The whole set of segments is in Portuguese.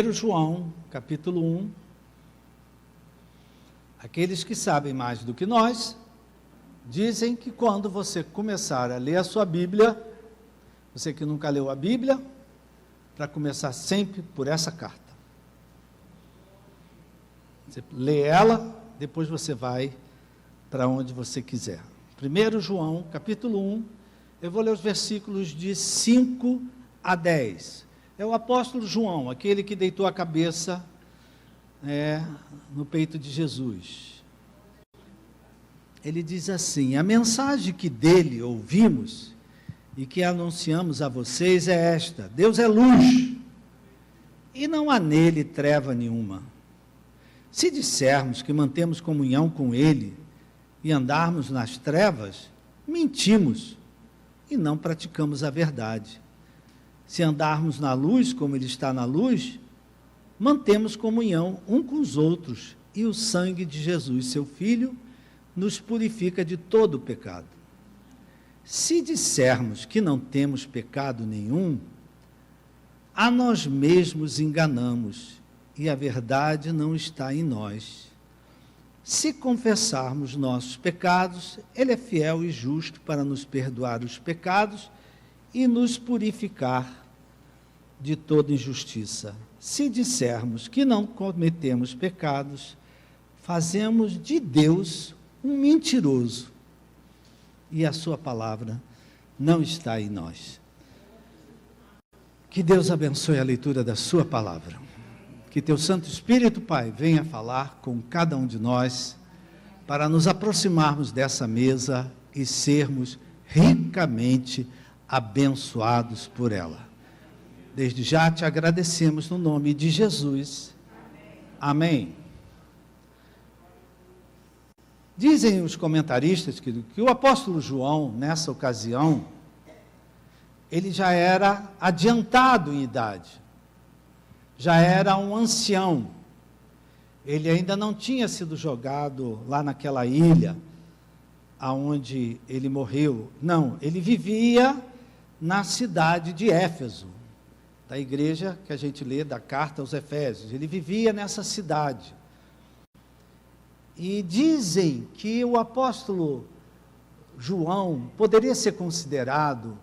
1 João, capítulo 1. Aqueles que sabem mais do que nós, dizem que quando você começar a ler a sua Bíblia, você que nunca leu a Bíblia, para começar sempre por essa carta. Você lê ela, depois você vai para onde você quiser. 1 João, capítulo 1, eu vou ler os versículos de 5 a 10. É o apóstolo João, aquele que deitou a cabeça no peito de Jesus. Ele diz assim: a mensagem que dele ouvimos e que anunciamos a vocês é esta: Deus é luz, e não há nele treva nenhuma. Se dissermos que mantemos comunhão com ele e andarmos nas trevas, mentimos e não praticamos a verdade. Se andarmos na luz, como ele está na luz, mantemos comunhão um com os outros, e o sangue de Jesus, seu Filho, nos purifica de todo o pecado. Se dissermos que não temos pecado nenhum, a nós mesmos enganamos, e a verdade não está em nós. Se confessarmos nossos pecados, ele é fiel e justo para nos perdoar os pecados e nos purificar de toda injustiça. Se dissermos que não cometemos pecados, fazemos de Deus um mentiroso, e a sua palavra não está em nós. Que Deus abençoe a leitura da sua palavra. Que teu Santo Espírito, Pai, venha falar com cada um de nós, para nos aproximarmos dessa mesa e sermos ricamente abençoados por ela. Desde já te agradecemos no nome de Jesus. Amém. Dizem os comentaristas que o apóstolo João, nessa ocasião, ele já era adiantado em idade, já era um ancião. Ele ainda não tinha sido jogado lá naquela ilha, aonde ele morreu. Não, ele vivia na cidade de Éfeso, da igreja que a gente lê da carta aos Efésios. Ele vivia nessa cidade. E dizem que o apóstolo João poderia ser considerado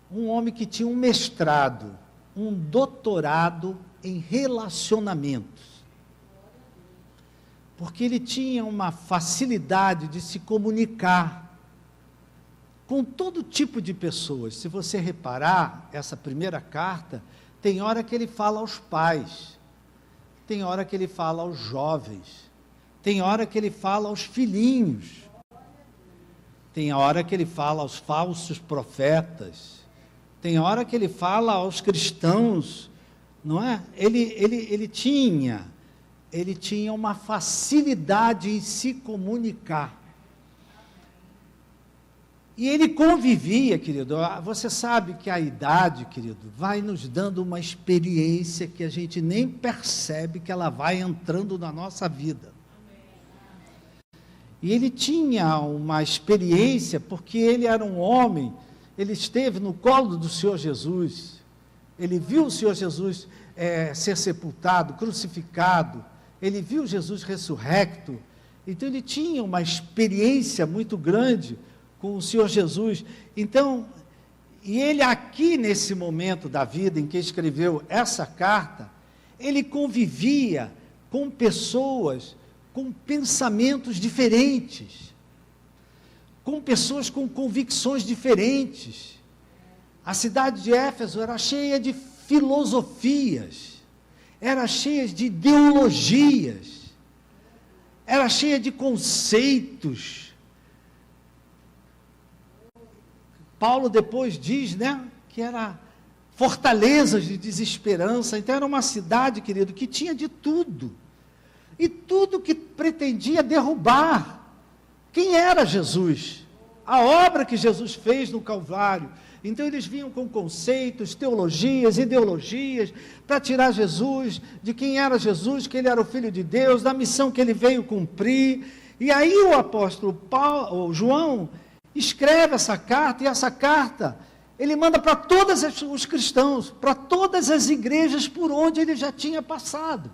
um homem que tinha um mestrado, um doutorado em relacionamentos. Porque ele tinha uma facilidade de se comunicar com todo tipo de pessoas. Se você reparar, essa primeira carta, tem hora que ele fala aos pais, tem hora que ele fala aos jovens, tem hora que ele fala aos filhinhos, tem hora que ele fala aos falsos profetas, tem hora que ele fala aos cristãos, não é? Ele tinha uma facilidade em se comunicar. E ele convivia, querido. Você sabe que a idade, querido, vai nos dando uma experiência que a gente nem percebe que ela vai entrando na nossa vida. E ele tinha uma experiência, porque ele era um homem, ele esteve no colo do Senhor Jesus, ele viu o Senhor Jesus ser sepultado, crucificado, ele viu Jesus ressurrecto. Então ele tinha uma experiência muito grande com o Senhor Jesus. Então, e ele aqui nesse momento da vida em que escreveu essa carta, ele convivia com pessoas com pensamentos diferentes, com pessoas com convicções diferentes. A cidade de Éfeso era cheia de filosofias, era cheia de ideologias, era cheia de conceitos. Paulo depois diz, que era fortalezas de desesperança. Então era uma cidade, querido, que tinha de tudo. E tudo que pretendia derrubar quem era Jesus, a obra que Jesus fez no Calvário. Então eles vinham com conceitos, teologias, ideologias, para tirar Jesus de quem era Jesus, que ele era o Filho de Deus, da missão que ele veio cumprir. E aí o apóstolo João escreve essa carta, e essa carta Ele manda para todos os cristãos, para todas as igrejas por onde ele já tinha passado.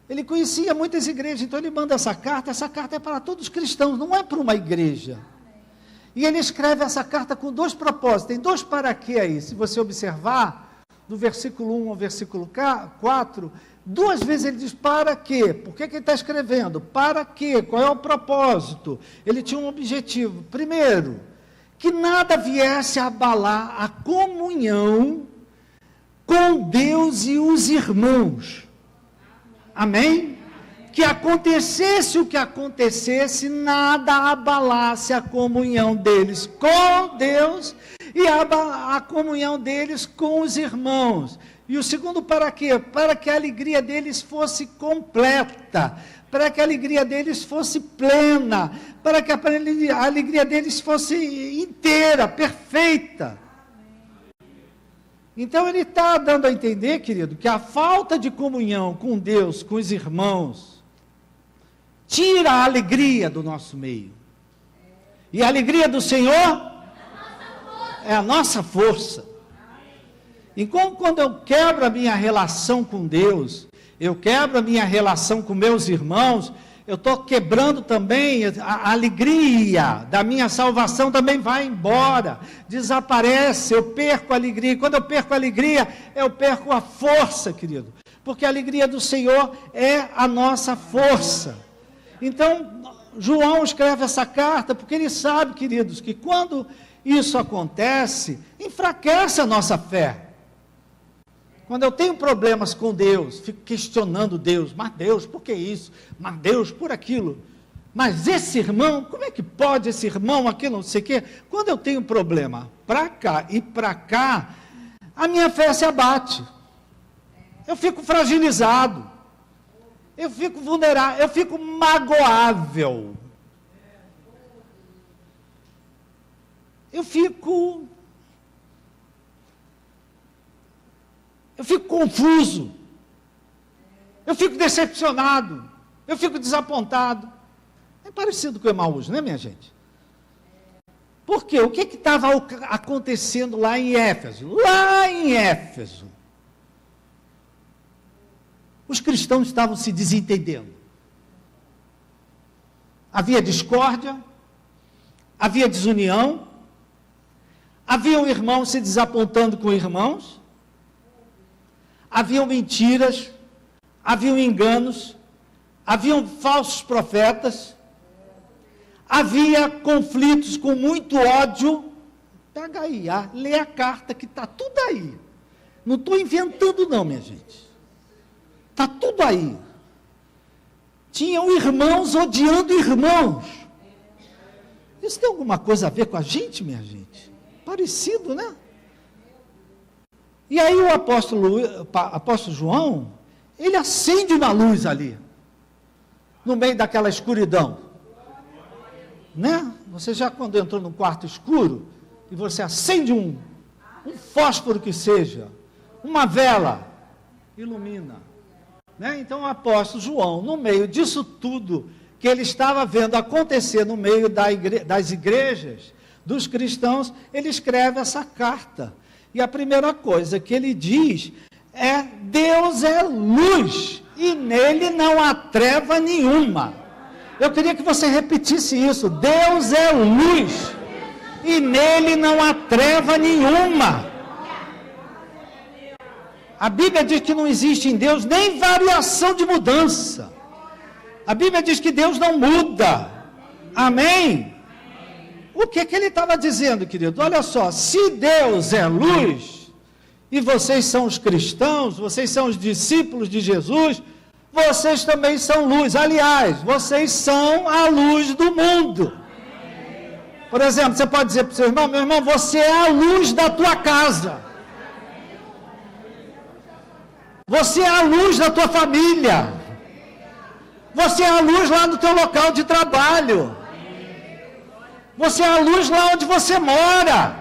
Ele conhecia muitas igrejas, então ele manda essa carta é para todos os cristãos, não é para uma igreja. E ele escreve essa carta com dois propósitos, tem dois para quê aí, se você observar, do versículo 1 ao versículo 4, duas vezes ele diz para quê, por que ele está escrevendo, para quê, qual é o propósito, ele tinha um objetivo, primeiro, que nada viesse a abalar a comunhão com Deus e os irmãos, amém? Que acontecesse o que acontecesse, nada abalasse a comunhão deles com Deus e a comunhão deles com os irmãos. E o segundo para quê? Para que a alegria deles fosse completa, para que a alegria deles fosse plena, para que a alegria deles fosse inteira, perfeita. Então ele está dando a entender, querido, que a falta de comunhão com Deus, com os irmãos, tira a alegria do nosso meio. E a alegria do Senhor é a nossa força. Então, quando eu quebro a minha relação com Deus, eu quebro a minha relação com meus irmãos, eu estou quebrando também a alegria da minha salvação, também vai embora, desaparece, eu perco a alegria. E quando eu perco a alegria, eu perco a força, querido, porque a alegria do Senhor é a nossa força. Então, João escreve essa carta, porque ele sabe, queridos, que quando isso acontece, enfraquece a nossa fé. Quando eu tenho problemas com Deus, fico questionando Deus, mas Deus, por que isso? Mas Deus, por aquilo. Mas esse irmão, como é que pode esse irmão aqui, não sei o quê? Quando eu tenho problema para cá e para cá, a minha fé se abate. Eu fico fragilizado. Eu fico vulnerável, eu fico magoável. Eu fico confuso, eu fico decepcionado, eu fico desapontado. É parecido com o Emaús, né, minha gente? Por quê? O que estava acontecendo lá em Éfeso? Lá em Éfeso, os cristãos estavam se desentendendo. Havia discórdia, havia desunião, havia irmãos se desapontando com irmãos, haviam mentiras, haviam enganos, haviam falsos profetas, havia conflitos com muito ódio. Pega aí, lê a carta que está tudo aí. Não estou inventando não, minha gente. Está tudo aí. Tinham irmãos odiando irmãos. Isso tem alguma coisa a ver com a gente, minha gente? Parecido, né? E aí o apóstolo João, ele acende uma luz ali, no meio daquela escuridão, né? Você já quando entrou num quarto escuro, e você acende um fósforo que seja, uma vela, ilumina, né? Então o apóstolo João, no meio disso tudo, que ele estava vendo acontecer no meio das igrejas, dos cristãos, ele escreve essa carta. E a primeira coisa que ele diz é: Deus é luz e nele não há treva nenhuma. Eu queria que você repetisse isso: Deus é luz e nele não há treva nenhuma. A Bíblia diz que não existe em Deus nem variação de mudança. A Bíblia diz que Deus não muda. Amém? O que ele estava dizendo, querido? Olha só, se Deus é luz, e vocês são os cristãos, vocês são os discípulos de Jesus, vocês também são luz. Aliás, vocês são a luz do mundo. Por exemplo, você pode dizer para o seu irmão: meu irmão, você é a luz da tua casa. Você é a luz da tua família. Você é a luz lá no teu local de trabalho. Você é a luz lá onde você mora.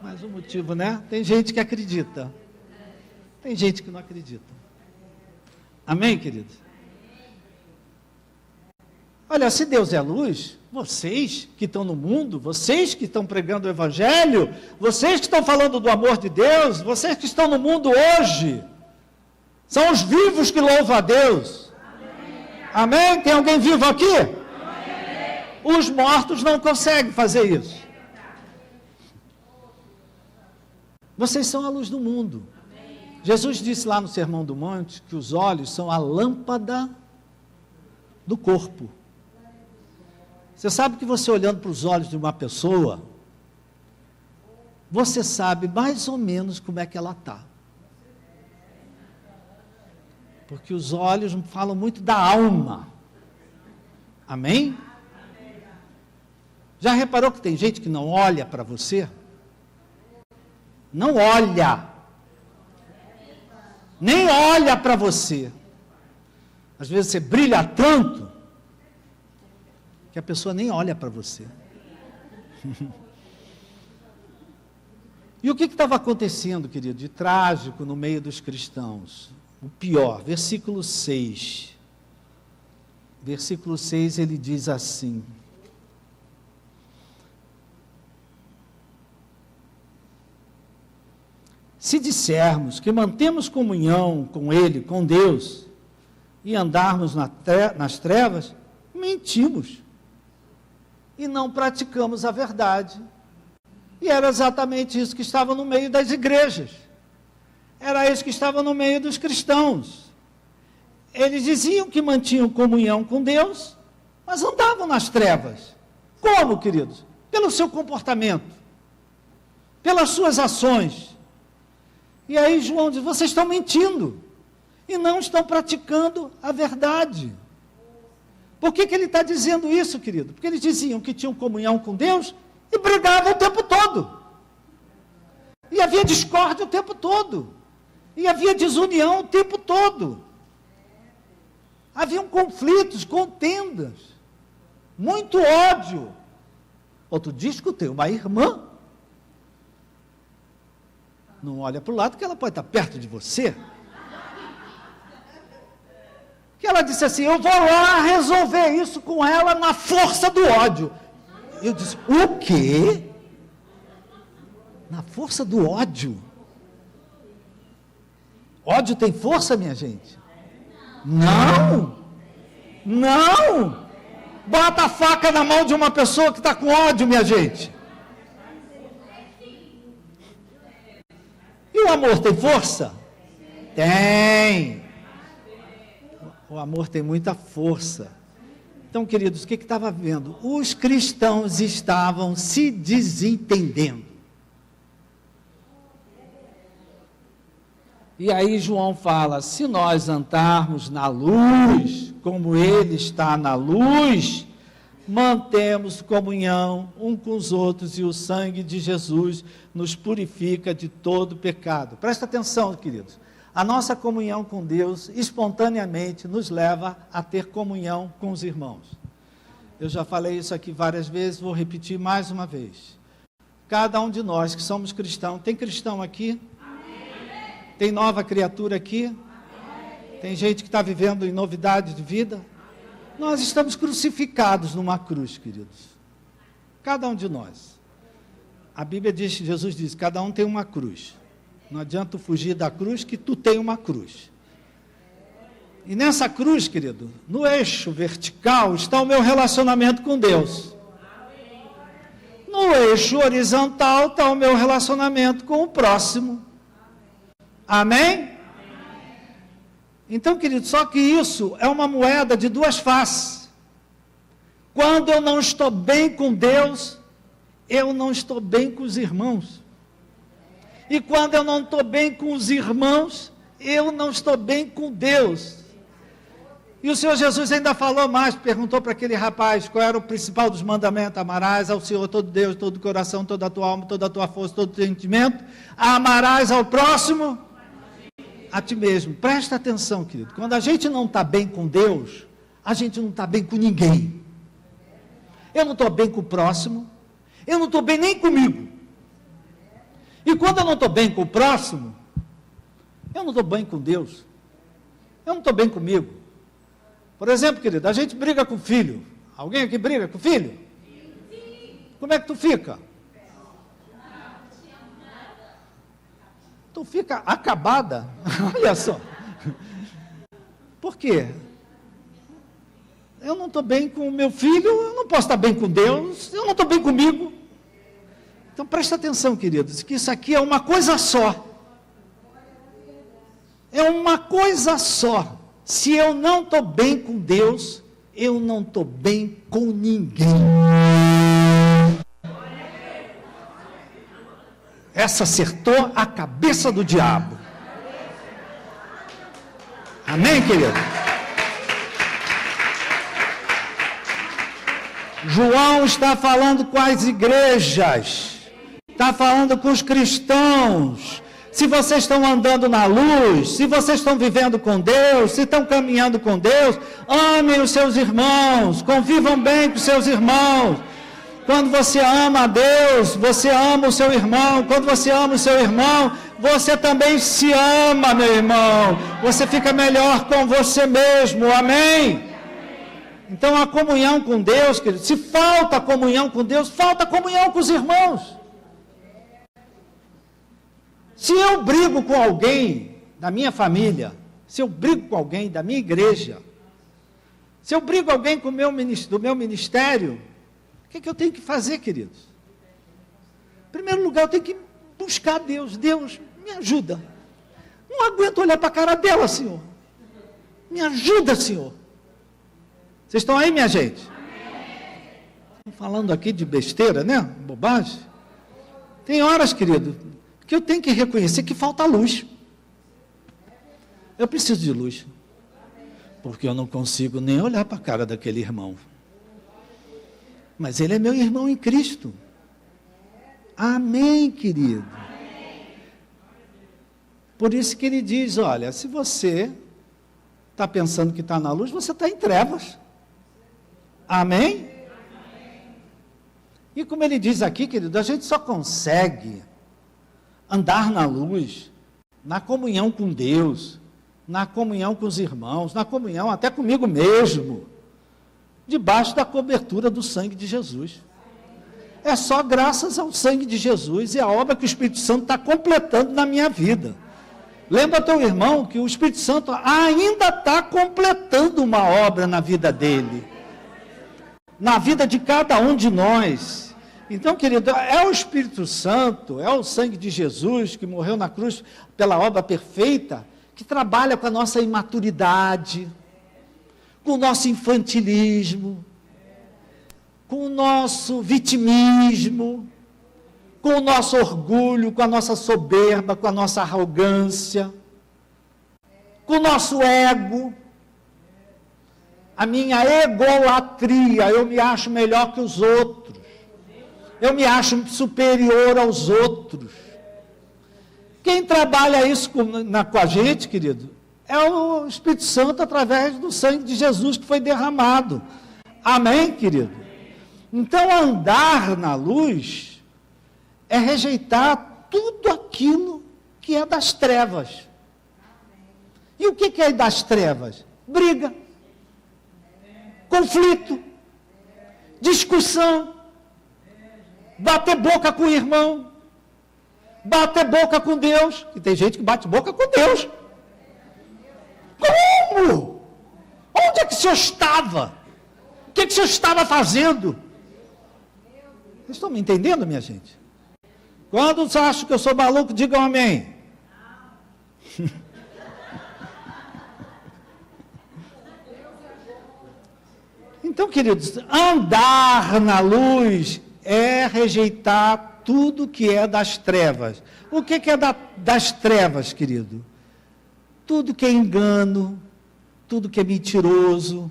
Mais um motivo, né? Tem gente que acredita. Tem gente que não acredita. Amém, queridos? Olha, se Deus é luz, Vocês que estão no mundo, vocês que estão pregando o Evangelho, vocês que estão falando do amor de Deus, vocês que estão no mundo hoje, são os vivos que louvam a Deus. Amém? Tem alguém vivo aqui? Os mortos não conseguem fazer isso. Vocês são a luz do mundo. Jesus disse lá no Sermão do Monte que os olhos são a lâmpada do corpo. Você sabe que você olhando para os olhos de uma pessoa, você sabe mais ou menos como é que ela está. Porque os olhos falam muito da alma. Amém? Já reparou que tem gente que não olha para você? Não olha. Nem olha para você. Às vezes você brilha tanto que a pessoa nem olha para você. E o que estava acontecendo, querido, de trágico no meio dos cristãos? O pior, versículo 6. Versículo 6, ele diz assim: se dissermos que mantemos comunhão com Ele, com Deus, e andarmos nas trevas, mentimos e não praticamos a verdade. E era exatamente isso que estava no meio das igrejas. Era isso que estava no meio dos cristãos. Eles diziam que mantinham comunhão com Deus, mas andavam nas trevas. Como, queridos? Pelo seu comportamento, pelas suas ações. E aí João diz, vocês estão mentindo e não estão praticando a verdade. Por que ele está dizendo isso, querido? Porque eles diziam que tinham comunhão com Deus e brigavam o tempo todo. E havia discórdia o tempo todo. E havia desunião o tempo todo. Haviam conflitos, contendas, muito ódio. Outro dia escutei uma irmã, não olha para o lado que ela pode estar perto de você, que ela disse assim, eu vou lá resolver isso com ela na força do ódio. Eu disse, o quê? Na força do ódio? Ódio tem força, minha gente? Não! Não! Bota a faca na mão de uma pessoa que está com ódio, minha gente. E o amor tem força? Tem! O amor tem muita força. Então, queridos, o que estava vendo? Os cristãos estavam se desentendendo. E aí João fala, se nós andarmos na luz, como Ele está na luz, mantemos comunhão um com os outros e o sangue de Jesus nos purifica de todo pecado. Presta atenção, queridos. A nossa comunhão com Deus, espontaneamente, nos leva a ter comunhão com os irmãos. Eu já falei isso aqui várias vezes, vou repetir mais uma vez. Cada um de nós que somos cristãos, tem cristão aqui? Amém. Tem nova criatura aqui? Amém. Tem gente que está vivendo em novidade de vida? Amém. Nós estamos crucificados numa cruz, queridos. Cada um de nós. A Bíblia diz, Jesus diz, cada um tem uma cruz. Não adianta tu fugir da cruz, que tu tem uma cruz. E nessa cruz, querido, no eixo vertical está o meu relacionamento com Deus. No eixo horizontal está o meu relacionamento com o próximo. Amém? Então, querido, só que isso é uma moeda de duas faces. Quando eu não estou bem com Deus, eu não estou bem com os irmãos. E quando eu não estou bem com os irmãos, eu não estou bem com Deus. E o Senhor Jesus ainda falou mais, perguntou para aquele rapaz, qual era o principal dos mandamentos? Amarás ao Senhor todo Deus, todo o coração, toda a tua alma, toda a tua força, todo o teu sentimento. Amarás ao próximo, a ti mesmo. Presta atenção, querido. Quando a gente não está bem com Deus, a gente não está bem com ninguém. Eu não estou bem com o próximo, eu não estou bem nem comigo. E quando eu não estou bem com o próximo, eu não estou bem com Deus. Eu não estou bem comigo. Por exemplo, querido, a gente briga com o filho. Alguém aqui briga com o filho? Como é que tu fica? Tu fica acabada. Olha só. Por quê? Eu não estou bem com o meu filho, eu não posso estar bem com Deus, eu não estou bem comigo. Então presta atenção, queridos, que isso aqui é uma coisa só. É uma coisa só. Se eu não estou bem com Deus, eu não estou bem com ninguém. Essa acertou a cabeça do diabo. Amém, querido? João está falando com as igrejas, está falando com os cristãos. Se vocês estão andando na luz, se vocês estão vivendo com Deus, se estão caminhando com Deus, amem os seus irmãos, convivam bem com os seus irmãos. Quando você ama a Deus, você ama o seu irmão. Quando você ama o seu irmão, você também se ama, meu irmão. Você fica melhor com você mesmo, amém? Então a comunhão com Deus, querido, se falta comunhão com Deus, falta comunhão com os irmãos. Se eu brigo com alguém da minha família, se eu brigo com alguém da minha igreja, se eu brigo com alguém do meu ministério, o que eu tenho que fazer, queridos? Em primeiro lugar, eu tenho que buscar Deus. Deus, me ajuda. Não aguento olhar para a cara dela, Senhor. Me ajuda, Senhor. Vocês estão aí, minha gente? Estou falando aqui de besteira, né? Bobagem. Tem horas, querido, que eu tenho que reconhecer que falta luz. Eu preciso de luz. Porque eu não consigo nem olhar para a cara daquele irmão. Mas ele é meu irmão em Cristo. Amém, querido. Por isso que ele diz, olha, se você está pensando que está na luz, você está em trevas. Amém? E como ele diz aqui, querido, a gente só consegue andar na luz, na comunhão com Deus, na comunhão com os irmãos, na comunhão até comigo mesmo, debaixo da cobertura do sangue de Jesus. É só graças ao sangue de Jesus e a obra que o Espírito Santo está completando na minha vida. Lembra teu irmão que o Espírito Santo ainda está completando uma obra na vida dele, na vida de cada um de nós. Então, querido, é o Espírito Santo, é o sangue de Jesus que morreu na cruz pela obra perfeita, que trabalha com a nossa imaturidade, com o nosso infantilismo, com o nosso vitimismo, com o nosso orgulho, com a nossa soberba, com a nossa arrogância, com o nosso ego, a minha egolatria. Eu me acho melhor que os outros, eu me acho superior aos outros. Quem trabalha isso com a gente, querido, é o Espírito Santo através do sangue de Jesus que foi derramado. Amém, querido? Então, andar na luz é rejeitar tudo aquilo que é das trevas. E o que é das trevas? Briga, conflito, discussão, bater boca com o irmão, bater boca com Deus. E tem gente que bate boca com Deus. Como? Onde é que o senhor estava? O que o senhor estava fazendo? Vocês estão me entendendo, minha gente? Quando vocês acham que eu sou maluco, digam amém. Então, queridos, andar na luz é rejeitar tudo que é das trevas. O que é das trevas, querido? Tudo que é engano, tudo que é mentiroso,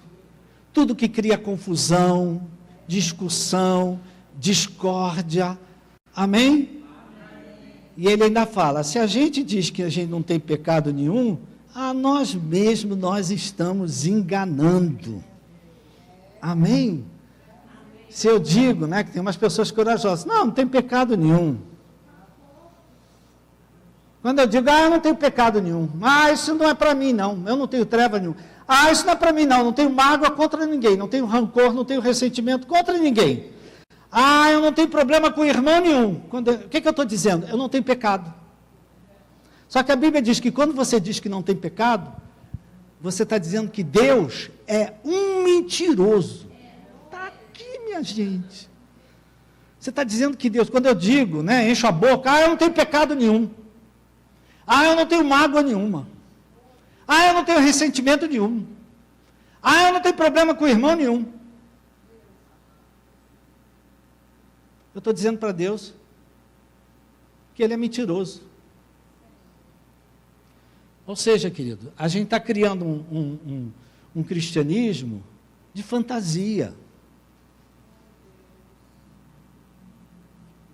tudo que cria confusão, discussão, discórdia. Amém? E ele ainda fala, se a gente diz que a gente não tem pecado nenhum, a nós mesmos nós estamos enganando. Amém? Se eu digo, né, que tem umas pessoas corajosas, não tem pecado nenhum. Quando eu digo, eu não tenho pecado nenhum, isso não é para mim não, eu não tenho treva nenhuma. Ah, isso não é para mim não tenho mágoa contra ninguém, não tenho rancor, não tenho ressentimento contra ninguém. Ah, eu não tenho problema com irmão nenhum. O que eu estou dizendo? Eu não tenho pecado. Só que a Bíblia diz que quando você diz que não tem pecado, você está dizendo que Deus é um mentiroso. Está aqui, minha gente. Você está dizendo que Deus, quando eu digo, encho a boca, eu não tenho pecado nenhum. Eu não tenho mágoa nenhuma. Eu não tenho ressentimento nenhum. Eu não tenho problema com o irmão nenhum. Eu estou dizendo para Deus que Ele é mentiroso. Ou seja, querido, a gente está criando um cristianismo de fantasia.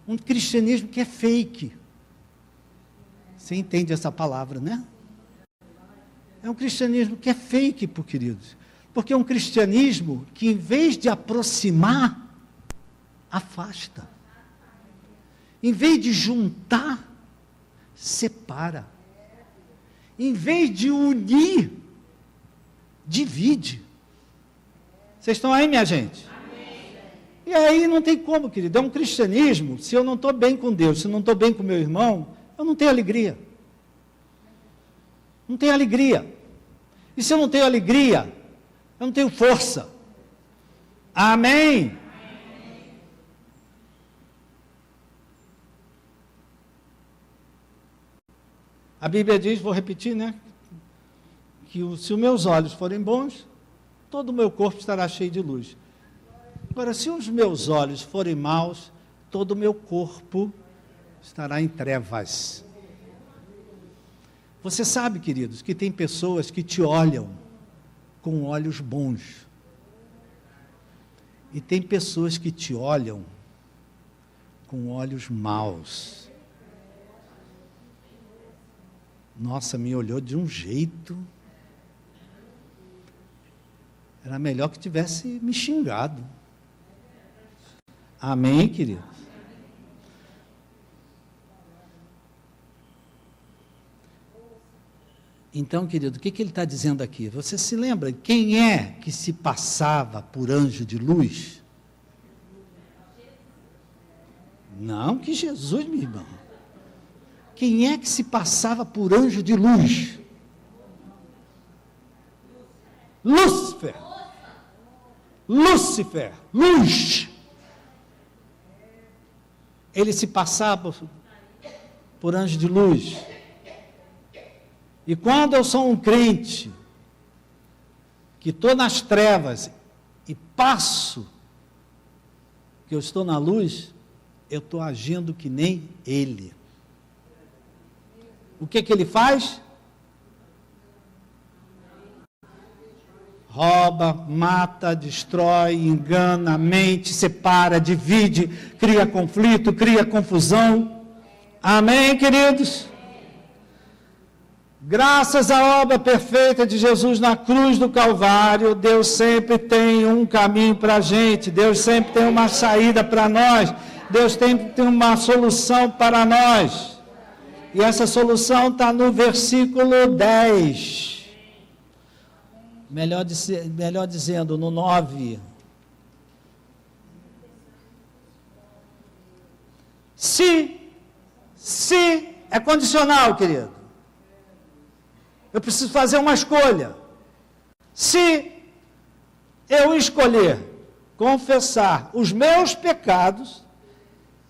Um cristianismo que é fake. Você entende essa palavra, né? É um cristianismo que é fake, queridos. Porque é um cristianismo que, em vez de aproximar, afasta. Em vez de juntar, separa. Em vez de unir, divide. Vocês estão aí, minha gente? E aí não tem como, querido. É um cristianismo, se eu não estou bem com Deus, se eu não estou bem com meu irmão, eu não tenho alegria. Não tenho alegria. E se eu não tenho alegria, eu não tenho força. Amém? A Bíblia diz, vou repetir, que se os meus olhos forem bons, todo o meu corpo estará cheio de luz. Agora, se os meus olhos forem maus, todo o meu corpo estará em trevas. Você sabe, queridos, que tem pessoas que te olham com olhos bons. E tem pessoas que te olham com olhos maus. Nossa, me olhou de um jeito. Era melhor que tivesse me xingado. Amém, queridos? Então, querido, o que ele está dizendo aqui? Você se lembra quem é que se passava por anjo de luz? Não que Jesus, meu irmão. Quem é que se passava por anjo de luz? Lúcifer. Lúcifer, luz. Ele se passava por anjo de luz. E quando eu sou um crente, que estou nas trevas e passo, que eu estou na luz, eu estou agindo que nem ele. O que ele faz? Rouba, mata, destrói, engana, mente, separa, divide, cria conflito, cria confusão. Amém, queridos? Graças à obra perfeita de Jesus na cruz do Calvário, Deus sempre tem um caminho para a gente, Deus sempre tem uma saída para nós, Deus sempre tem uma solução para nós. E essa solução está no versículo 10. Melhor dizendo, no 9. Se é condicional, querido. Eu preciso fazer uma escolha. Se eu escolher confessar os meus pecados,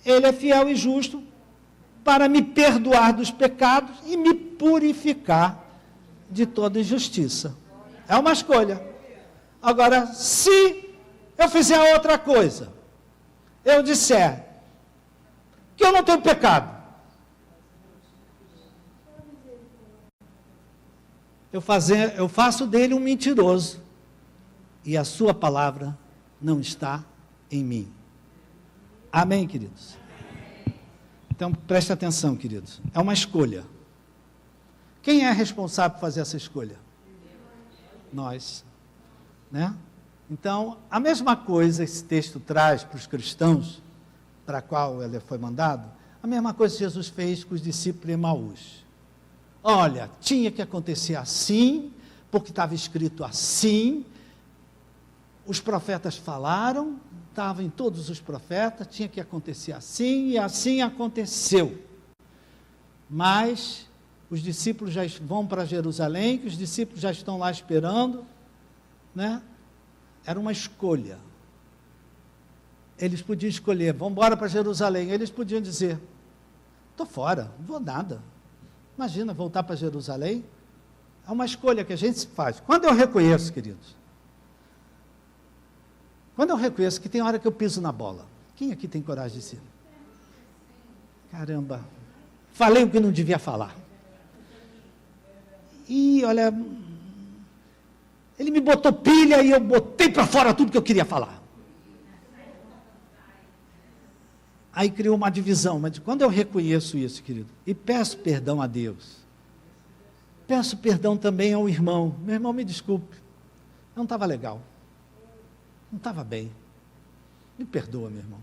Ele é fiel e justo para me perdoar dos pecados e me purificar de toda injustiça. É uma escolha. Agora, se eu fizer outra coisa, eu disser que eu não tenho pecado, eu faço dele um mentiroso, e a sua palavra não está em mim. Amém, queridos? Então, preste atenção, queridos. É uma escolha. Quem é responsável por fazer essa escolha? Nós. Né? Então, a mesma coisa esse texto traz para os cristãos, para a qual ele foi mandado, a mesma coisa que Jesus fez com os discípulos de Emaús. Olha, tinha que acontecer assim, porque estava escrito assim, os profetas falaram, estava em todos os profetas, tinha que acontecer assim, e assim aconteceu. Mas os discípulos já vão para Jerusalém, que os discípulos já estão lá esperando, né? Era uma escolha. Eles podiam escolher, vamos embora para Jerusalém. Eles podiam dizer, estou fora, não vou nada. Imagina, voltar para Jerusalém. É uma escolha que a gente faz. Quando eu reconheço, queridos, quando eu reconheço que tem hora que eu piso na bola, quem aqui tem coragem de dizer? Caramba, falei o que não devia falar. E olha, ele me botou pilha e eu botei para fora tudo que eu queria falar. Aí criou uma divisão, mas quando eu reconheço isso, querido, e peço perdão a Deus, peço perdão também ao irmão, meu irmão, me desculpe, não estava legal, não estava bem, me perdoa, meu irmão,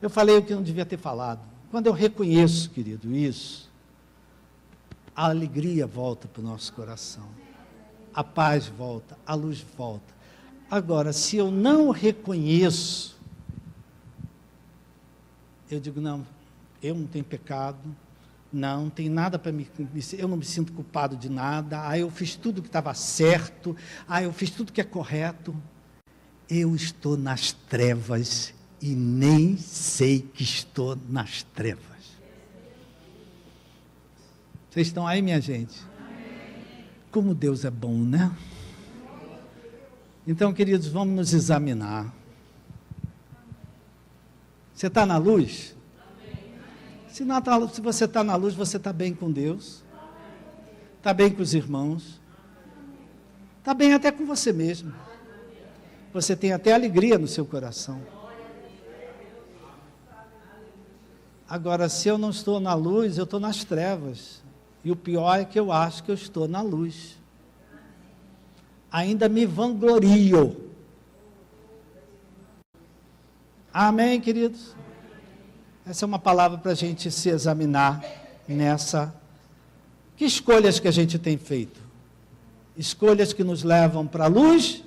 eu falei o que não devia ter falado. Quando eu reconheço, querido, isso, a alegria volta para o nosso coração, a paz volta, a luz volta. Agora, se eu não reconheço, eu digo, não, eu não tenho pecado, não tem nada para me, eu não me sinto culpado de nada, eu fiz tudo que estava certo, eu fiz tudo que é correto, eu estou nas trevas e nem sei que estou nas trevas. Vocês estão aí, minha gente? Como Deus é bom, né? Então, queridos, vamos nos examinar. Você está na luz? Se você está na luz, você está bem com Deus, está bem com os irmãos, está bem até com você mesmo. Você tem até alegria no seu coração. Agora, se eu não estou na luz, eu estou nas trevas. E o pior é que eu acho que eu estou na luz. Ainda me vanglorio. Amém, queridos? Essa é uma palavra para a gente se examinar nessa. Que escolhas que a gente tem feito? Escolhas que nos levam para a luz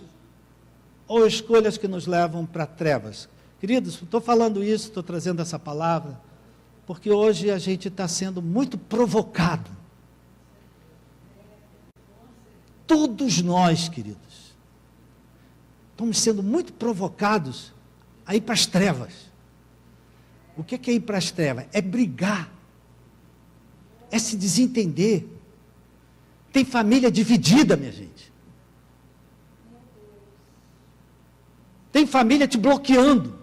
ou escolhas que nos levam para trevas? Queridos, estou falando isso, estou trazendo essa palavra, porque hoje a gente está sendo muito provocado. Todos nós, queridos, estamos sendo muito provocados a ir para as trevas. O que é ir para as trevas? É brigar, é se desentender. Tem família dividida, minha gente. Tem família te bloqueando.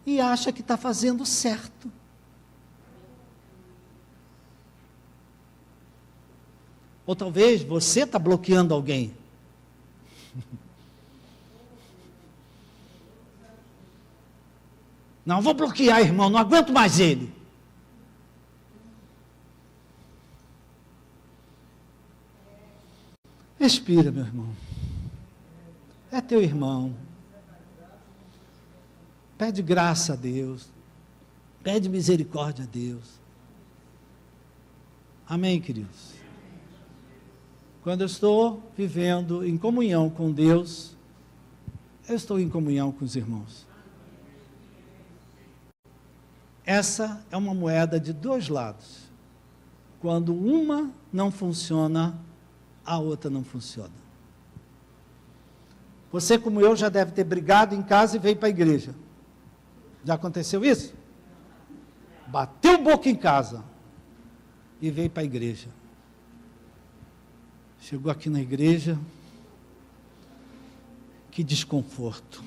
E acha que está fazendo certo. Ou talvez você está bloqueando alguém. Não, vou bloquear, irmão, não aguento mais ele. Respira, meu irmão. É teu irmão. Pede graça a Deus. Pede misericórdia a Deus. Amém, queridos? Quando eu estou vivendo em comunhão com Deus, eu estou em comunhão com os irmãos. Essa é uma moeda de dois lados. Quando uma não funciona, a outra não funciona. Você, como eu, já deve ter brigado em casa e veio para a igreja. Já aconteceu isso? Bateu boca em casa e veio para a igreja. Chegou aqui na igreja, que desconforto,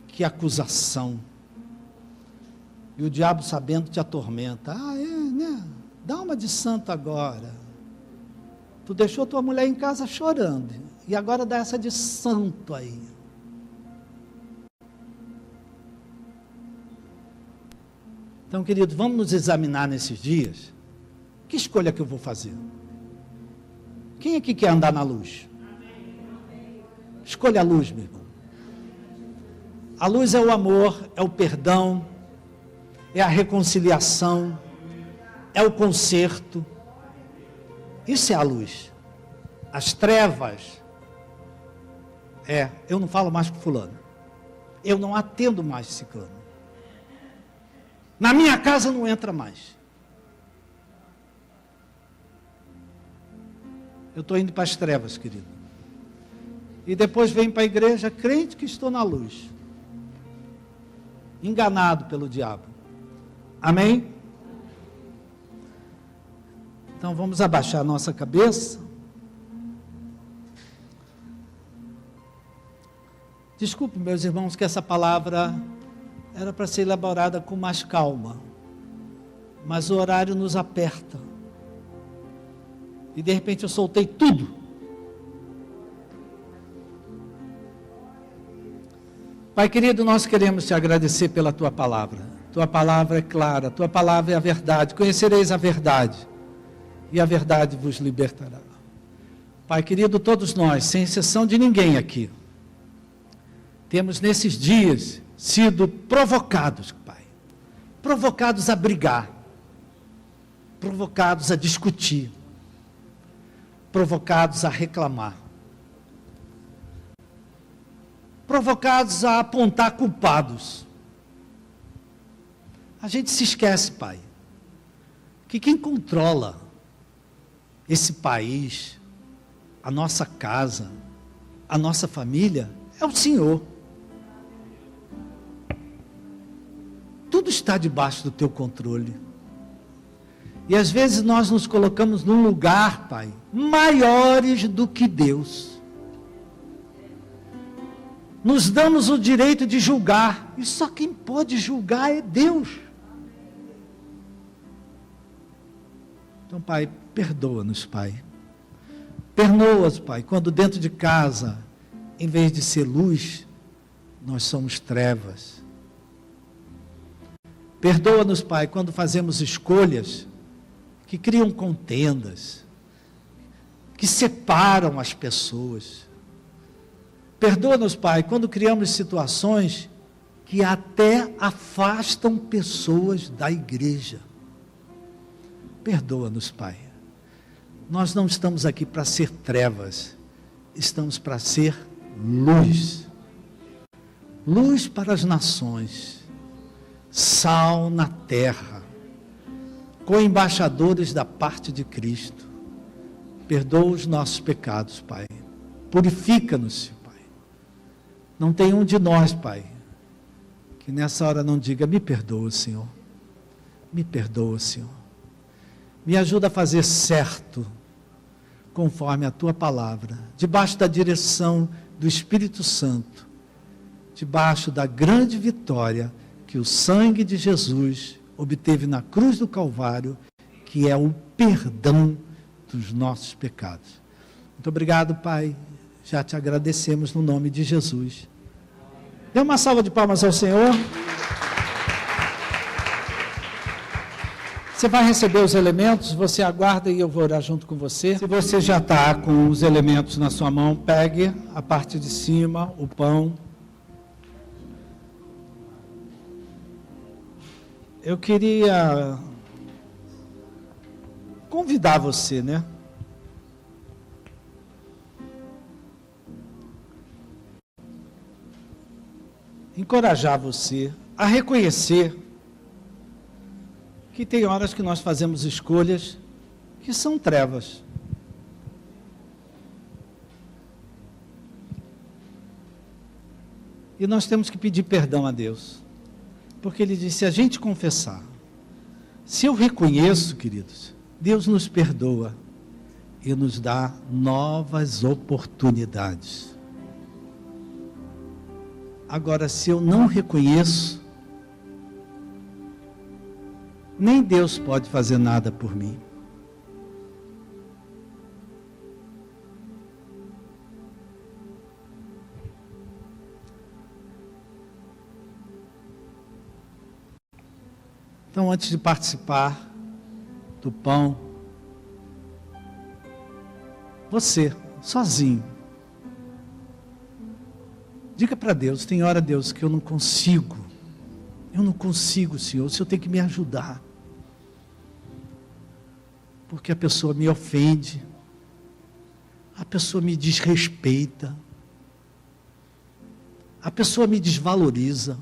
que acusação. E o diabo, sabendo, te atormenta. Né? Dá uma de santo agora. Tu deixou tua mulher em casa chorando, e agora dá essa de santo aí. Então, querido, vamos nos examinar nesses dias. Que escolha que eu vou fazer? Quem aqui quer andar na luz? Escolha a luz, meu irmão. A luz é o amor, é o perdão, é a reconciliação, é o conserto. Isso é a luz. As trevas, eu não falo mais com fulano. Eu não atendo mais ciclano. Na minha casa não entra mais. Eu estou indo para as trevas, querido. E depois vem para a igreja crente que estou na luz. Enganado pelo diabo. Amém? Então vamos abaixar a nossa cabeça. Desculpe, meus irmãos, que essa palavra era para ser elaborada com mais calma. Mas o horário nos aperta. E de repente eu soltei tudo. Pai querido, nós queremos te agradecer pela tua palavra. Tua palavra é clara, tua palavra é a verdade. Conhecereis a verdade, e a verdade vos libertará. Pai querido, todos nós, sem exceção de ninguém aqui, temos nesses dias sido provocados, Pai. Provocados a brigar, provocados a discutir, provocados a reclamar, provocados a apontar culpados. A gente se esquece, Pai, que quem controla esse país, a nossa casa, a nossa família, é o Senhor. Tudo está debaixo do teu controle. E às vezes nós nos colocamos num lugar, Pai, maiores do que Deus. Nos damos o direito de julgar, e só quem pode julgar é Deus. Então, Pai, perdoa-nos, Pai. Perdoa-nos, Pai, quando dentro de casa, em vez de ser luz, nós somos trevas. Perdoa-nos, Pai, quando fazemos escolhas que criam contendas, que separam as pessoas. Perdoa-nos, Pai, quando criamos situações que até afastam pessoas da igreja. Perdoa-nos, Pai. Nós não estamos aqui para ser trevas, estamos para ser luz. Luz para as nações, sal na terra, co-embaixadores da parte de Cristo. Perdoa os nossos pecados, Pai. Purifica-nos, Pai. Não tem um de nós, Pai, que nessa hora não diga: me perdoa, Senhor. Me perdoa, Senhor. Me ajuda a fazer certo, conforme a Tua palavra, debaixo da direção do Espírito Santo, debaixo da grande vitória que o sangue de Jesus obteve na cruz do Calvário, que é o perdão dos nossos pecados. Muito obrigado, Pai. Já te agradecemos no nome de Jesus. Dê uma salva de palmas ao Senhor. Você vai receber os elementos, você aguarda e eu vou orar junto com você. Se você já está com os elementos na sua mão, pegue a parte de cima, o pão. Eu queria convidar você, né? Encorajar você a reconhecer que tem horas que nós fazemos escolhas que são trevas. E nós temos que pedir perdão a Deus. Porque Ele disse: se a gente confessar, se eu reconheço, queridos, Deus nos perdoa e nos dá novas oportunidades. Agora, se eu não reconheço, nem Deus pode fazer nada por mim. Então, antes de participar do pão, você, sozinho, diga para Deus: tem hora, Deus, que eu não consigo, Senhor, o Senhor tem que me ajudar. porque a pessoa me ofende, a pessoa me desrespeita, a pessoa me desvaloriza,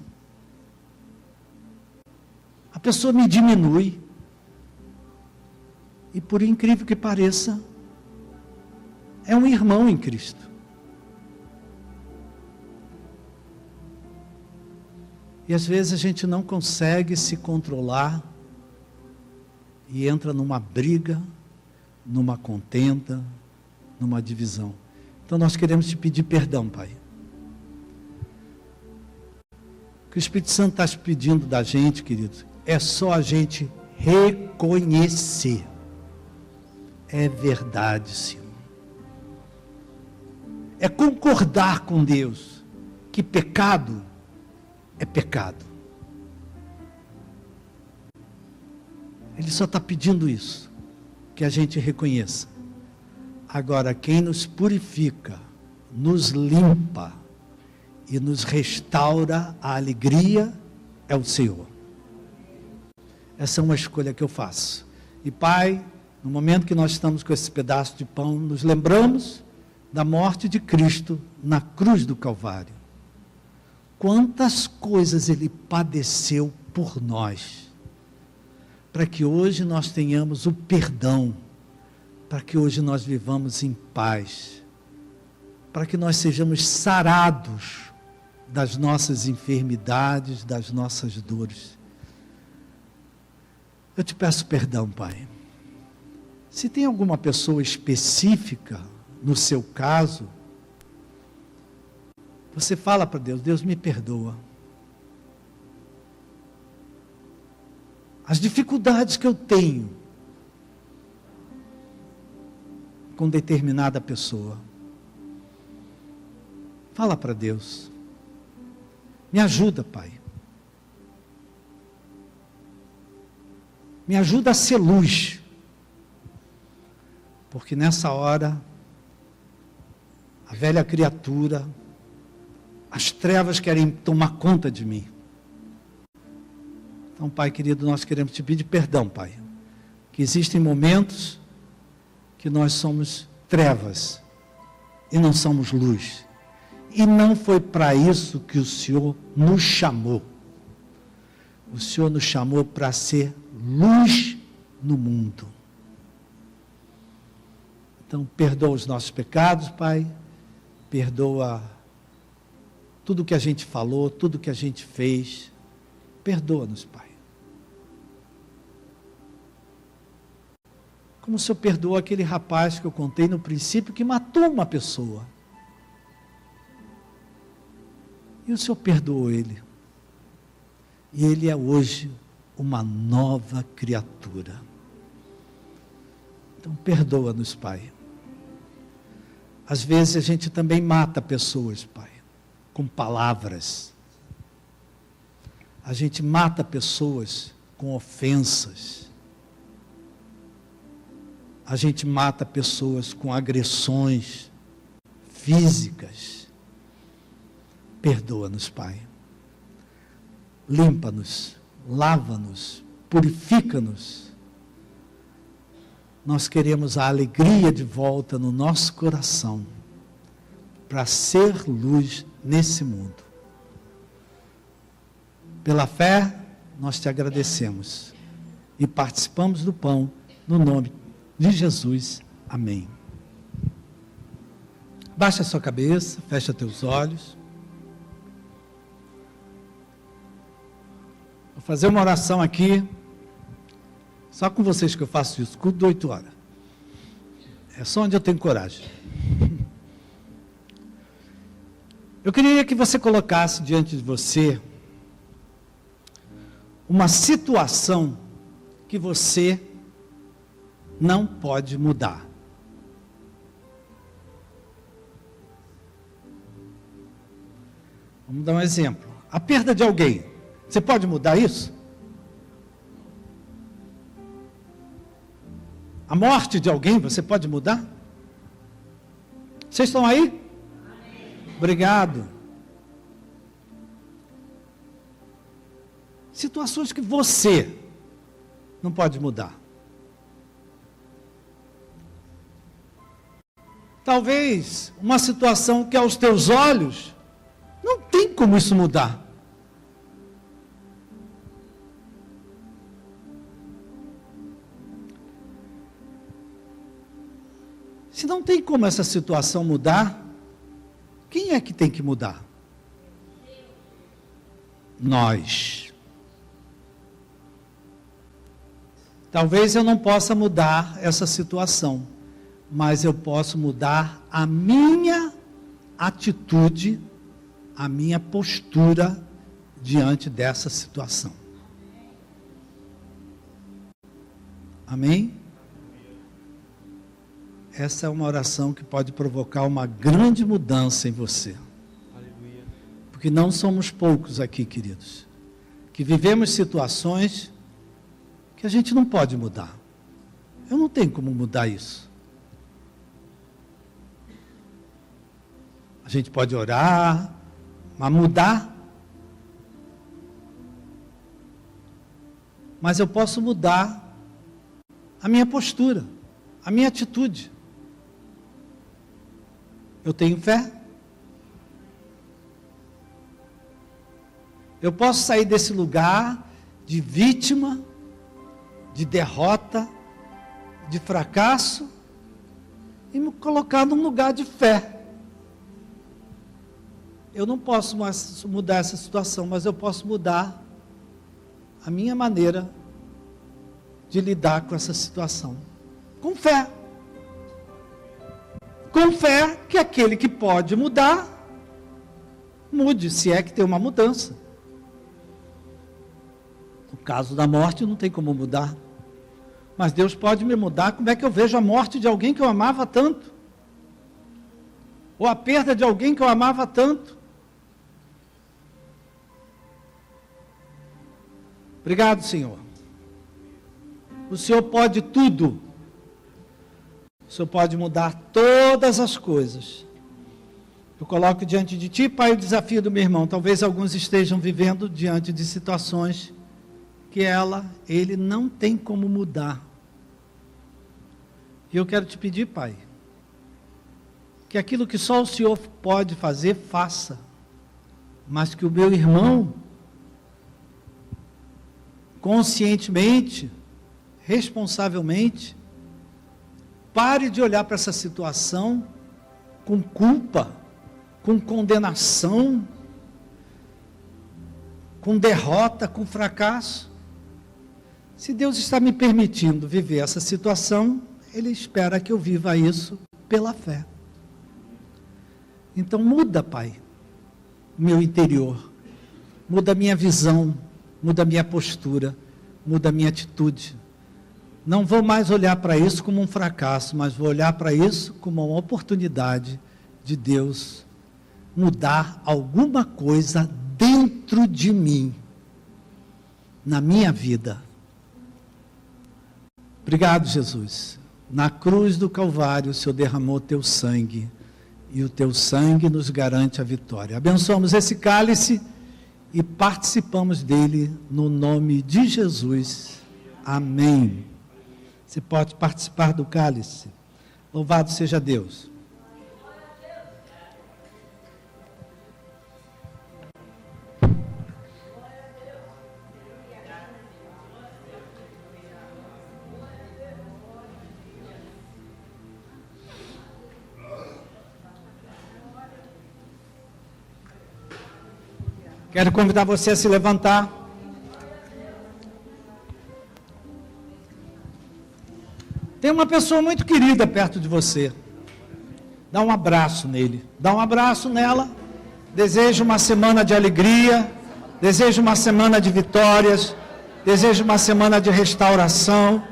a pessoa me diminui. E por incrível que pareça, é um irmão em Cristo. E às vezes a gente não consegue se controlar e entra numa briga, numa contenda, numa divisão. Então nós queremos te pedir perdão, Pai. O que o Espírito Santo está te pedindo da gente, querido, é só a gente reconhecer. É verdade, Senhor. É concordar com Deus que pecado é pecado. Ele só está pedindo isso, que a gente reconheça. Agora, quem nos purifica, nos limpa e nos restaura a alegria é o Senhor. Essa é uma escolha que eu faço. E Pai, no momento que nós estamos com esse pedaço de pão, nos lembramos da morte de Cristo na cruz do Calvário. Quantas coisas Ele padeceu por nós, para que hoje nós tenhamos o perdão, para que hoje nós vivamos em paz, para que nós sejamos sarados das nossas enfermidades, das nossas dores. Eu te peço perdão, Pai. Se tem alguma pessoa específica, no seu caso, você fala para Deus, Deus me perdoa. As dificuldades que eu tenho com determinada pessoa. Fala para Deus. Me ajuda, Pai. Me ajuda a ser luz. Porque nessa hora, a velha criatura, as trevas querem tomar conta de mim. Então, Pai querido, nós queremos te pedir perdão, Pai. Que existem momentos que nós somos trevas e não somos luz. E não foi para isso que o Senhor nos chamou. O Senhor nos chamou para ser luz no mundo. Então, perdoa os nossos pecados, Pai. Perdoa tudo que a gente falou, tudo que a gente fez. Perdoa-nos, Pai. Como o Senhor perdoou aquele rapaz que eu contei no princípio, que matou uma pessoa. E o Senhor perdoou ele. E ele é hoje uma nova criatura. Então perdoa-nos, Pai. Às vezes a gente também mata pessoas, Pai, com palavras. A gente mata pessoas com ofensas. A gente mata pessoas com agressões físicas. Perdoa-nos, Pai. Limpa-nos, lava-nos, purifica-nos. Nós queremos a alegria de volta no nosso coração, para ser luz nesse mundo. Pela fé, nós te agradecemos e participamos do pão no nome de Jesus. Amém. Baixa a sua cabeça, fecha teus olhos. Vou fazer uma oração aqui, só com vocês que eu faço isso, culto de 8 horas. É só onde eu tenho coragem. Eu queria que você colocasse diante de você uma situação que você não pode mudar. Vamos dar um exemplo. A perda de alguém. Você pode mudar isso? A morte de alguém, você pode mudar? Vocês estão aí? Amém. Obrigado. Situações que você não pode mudar. Talvez uma situação que aos teus olhos não tem como isso mudar. Se não tem como essa situação mudar, quem é que tem que mudar? Nós. Talvez eu não possa mudar essa situação, mas eu posso mudar a minha atitude, a minha postura diante dessa situação. Amém? Essa é uma oração que pode provocar uma grande mudança em você. Aleluia. Porque não somos poucos aqui, queridos, que vivemos situações que a gente não pode mudar. Eu não tenho como mudar isso. A gente pode orar, mas mudar. Mas eu posso mudar a minha postura, a minha atitude. Eu tenho fé. Eu posso sair desse lugar de vítima, de derrota, de fracasso, e me colocar num lugar de fé. Eu não posso mais mudar essa situação, mas eu posso mudar a minha maneira de lidar com essa situação. Com fé. Com fé que aquele que pode mudar, mude, se é que tem uma mudança. No caso da morte, não tem como mudar. Mas Deus pode me mudar. Como é que eu vejo a morte de alguém que eu amava tanto? Ou a perda de alguém que eu amava tanto? Obrigado, Senhor. O Senhor pode tudo. O Senhor pode mudar todas as coisas. Eu coloco diante de Ti, Pai, o desafio do meu irmão. Talvez alguns estejam vivendo diante de situações que ele não tem como mudar. E eu quero te pedir, Pai, que aquilo que só o Senhor pode fazer, faça. Mas que o meu irmão, conscientemente, responsavelmente, pare de olhar para essa situação com culpa, com condenação, com derrota, com fracasso. Se Deus está me permitindo viver essa situação, Ele espera que eu viva isso pela fé. Então muda, Pai, meu interior, muda a minha visão, muda a minha postura, muda a minha atitude. Não vou mais olhar para isso como um fracasso, mas vou olhar para isso como uma oportunidade de Deus mudar alguma coisa dentro de mim, na minha vida. Obrigado, Jesus. Na cruz do Calvário, o Senhor derramou teu sangue, e o teu sangue nos garante a vitória. Abençoamos esse cálice e participamos dele no nome de Jesus. Amém. Você pode participar do cálice. Louvado seja Deus. Quero convidar você a se levantar. Tem uma pessoa muito querida perto de você. Dá um abraço nele. Dá um abraço nela. Desejo uma semana de alegria. Desejo uma semana de vitórias. Desejo uma semana de restauração.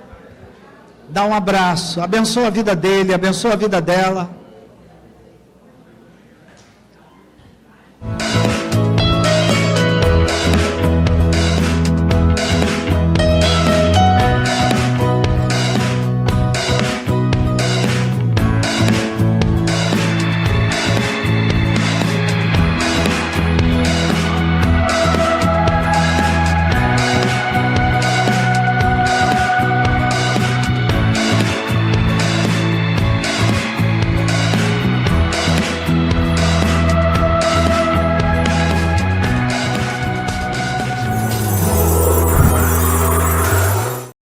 Dá um abraço. Abençoa a vida dele, abençoa a vida dela.